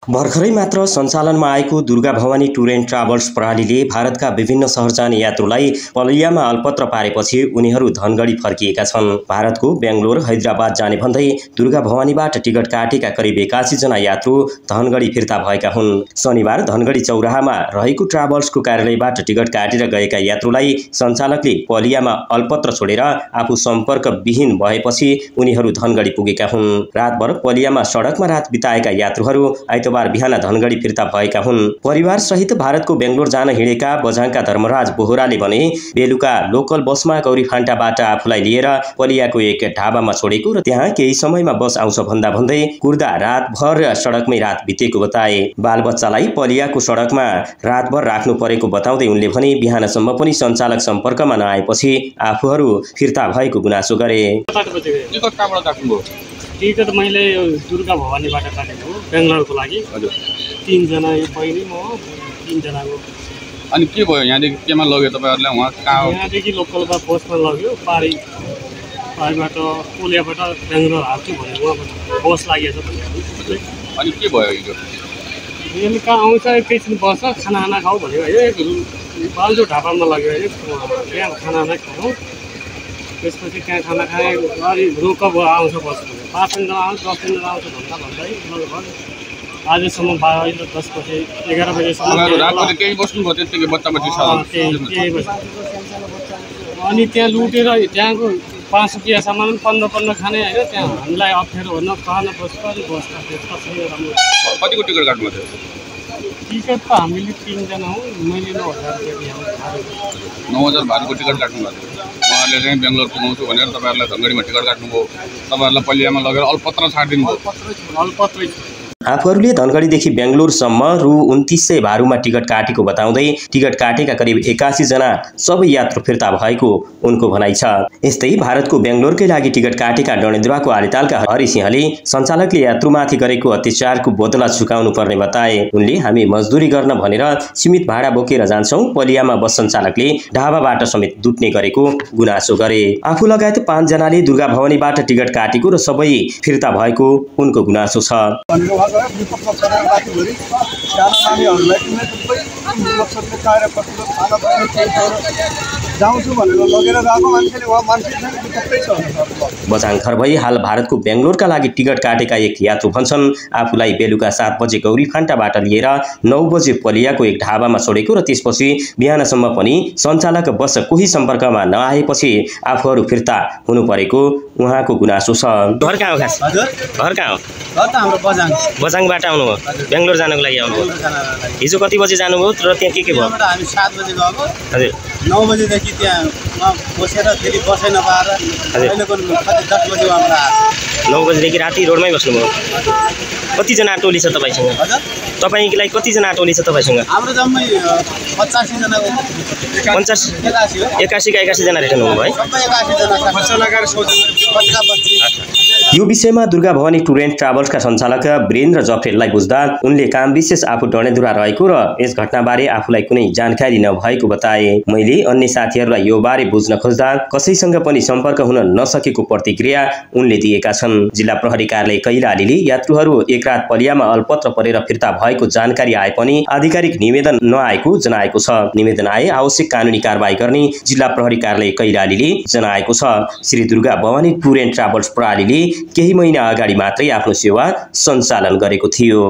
भर्खरै मात्र सञ्चालनमा आएको Durga Bhawani tour and travels प्रणालीले भारतका विभिन्न शहर जाने यात्रुलाई पलैयामा अलपत्र पारेपछि उनीहरू धनगढी फर्किएका छन्। भारतको बेंगलोर हैदराबाद जाने भन्दै दुर्गा भवानीबाट टिकट काटेका करिब 81 जना यात्रु धनगढी फिर्ता भएका हुन्। शनिबार धनगढी चौराहामा रहेको ट्राभल्सको कार्यालयबाट टिकट काटेर गएका यात्रुलाई सञ्चालकले पलैयामा अलपत्र छोडेर आफू सम्पर्कविहीन भएपछि उनीहरू धनगढी पुगेका हुन्। रातभर पलैयामा सडकमा रात बिताएका यात्रुहरू आइतबार बिहान धनगढी फिर्ता भएका हुन्। परिवार सहित भारतको बेंगलोर जान हिँडेका बझाङका धर्मराज बोहराले भने बेलुका लोकल बसमा गौरीफान्टाबाट आफूलाई लिएर पलियाको एक ढाबामा छोडेको र त्यहाँ केही समयमा बस आउँछ भन्दै कुर्दा रातभर सडकमै रात बितेको बताए। बालबच्चालाई पलियाको सडकमा रातभर राख्नु परेको बताउँदै उनले भने बिहानसम्म पनि सञ्चालक सम्पर्कमा नआएपछि आफूहरू फिर्ता भएको गुनासो गरे। टिकट मैले दुर्गा भवानीबाट काटेको बेंगलोरको लागि। हजुर 3 जना बहिनी म 3 जनाको। अनि के भयो यहाँदेखि केमा लग्यो तपाईहरुले? वहाँ कहाँ? यहाँदेखि लोकलमा बसमा लग्यो पारीबाट पुलियाबाट बेंगलोर हाल्छु भने वहाँ बस लागेछ। अनि के भयो हिजो? बेलुका आउँछ एकैछिन बस खाना खाऊ भन्यो हैन। बाल्दो ढाबामा लग्यो हैन। त्यहाँ खाना खाऊ। त्यसपछि त्यहाँ खाना खाए अनि रोक आउँछ बस 5 मिनेट आउँछ 10 मिनेट आउँछ भन्दै लगभग आजसम्म 12 10 बजे 11 बजेसम्म रातभरि केही बस्नुभयो त्यतिकै बच्चा अनि त्यहाँ लुटेर त्यहाँको 5 रुपैयाँ सामान 15 खाने हैन। त्यहाँ हामीलाई अप्ठ्यारो हो न खान बस्छ अनि बस्छ। कतिको टिकट काट्नु थियो? टिकट त हामीले 3 जना हौ। मैले 9000 रुपैयाँ दिएको। 9000 भाडाको टिकट काट्नु भएको। उहाँले चाहिँ बेंगलोर पुगाउँछु भनेर तपाईहरुलाई धनगढीमा टिकट काट्नुभयो। तपाईहरुलाई पलियामा लगेर अलपत्र छाड्दिनु भयो। अलपत्रै आफूहरूले धनगढीदेखि बेंगलोरसम्म रु 2900 भारूमा टिकट काटेको बताउँदै टिकट काटेका करिब 81 जना सबै यात्रु फिर्ता भएको उनको भनाइ छ। यस्तै भारतको बेंगलोरकै लागि टिकट काटेका डणेद्राको आलितालका हरिसिंहले सञ्चालकले यात्रुमाथि गरेको अत्याचारको बदला चुकाउनु पर्ने बताए। उनले हामी मजदुरी गर्न भनेर सीमित भाडा बोकेर जान्छौं, पलियामा बस सञ्चालकले ढाबाबाट समेत दुट्ने गरेको गुनासो गरे। आफू लगायत 5 जनाले दुर्गा भवानीबाट टिकट काटेको र सबै फिर्ता भएको उनको गुनासो छ। बझाङ घर भई हाल भारतको बेंगलोरका लागि टिकट काटेका एक यात्रु भन्छन् आफूलाई बेलुका 7 बजे गौरीफान्टाबाट लिएर 9 बजे पलियाको एक ढाबामा छोडेको र त्यसपछि बिहानसम्म पनि सञ्चालक बस कोही सम्पर्कमा नआएपछि आफूहरू फिर्ता हुनु परेको उहाँको गुनासो छ। घर कहाँ हो खास? घर कहाँ हो? घर त हाम्रो बझाङ। बझाङबाट आउनुभयो? बेंगलोर जानको लागि आउनुभयो? हिजो कति बजे जानुभयो र त्यहाँ के भयो? हामी 7 बजे गएको। हजुर 9 बजेदेखि त्यहाँ बसेर फेरि बसै नपाएर अहिलेको 10 बजे हाम्रो 9 बजेदेखि राति रोडमै बस्नुभयो। कतिजना टोली छ तपाईँसँग? हजुर तपाईँलाई कतिजना टोली छ तपाईँसँग? हाम्रो जम्मै 85 जनाको 81 का 81 जना रिटर्न हुनुभयो है? सबै 81 जना बच्चा लगाएर बच्चा बच्ची। यो विषयमा दुर्गा भवानी टुर एन्ड ट्राभल्सका सञ्चालक वीरेन्द्र जफरेललाई बुझ्दा उनले काम विशेष आफू डणेद्रा रहेको र यस घटनाबारे आफूलाई कुनै जानकारी नभएको बताए। मैले अन्य साथीहरूलाई यो बारे बुझ्न खोज्दा कसैसँग पनि सम्पर्क हुन नसकेको प्रतिक्रिया उनले दिएका छन्। जिल्ला प्रहरी कार्यालय कैलालीले यात्रुहरू एक रात पलियामा अलपत्र परेर फिर्ता भएको जानकारी आए पनि आधिकारिक निवेदन नआएको जनाएको छ। निवेदन आए आवश्यक कानुनी कारबाही गर्ने जिल्ला प्रहरी कार्यालय कैलालीले जनाएको छ। Shri Durga Bhawani tour and travels प्रणालीले केही महिना अगाडि मात्रै आफ्नो सेवा सञ्चालन गरेको थियो।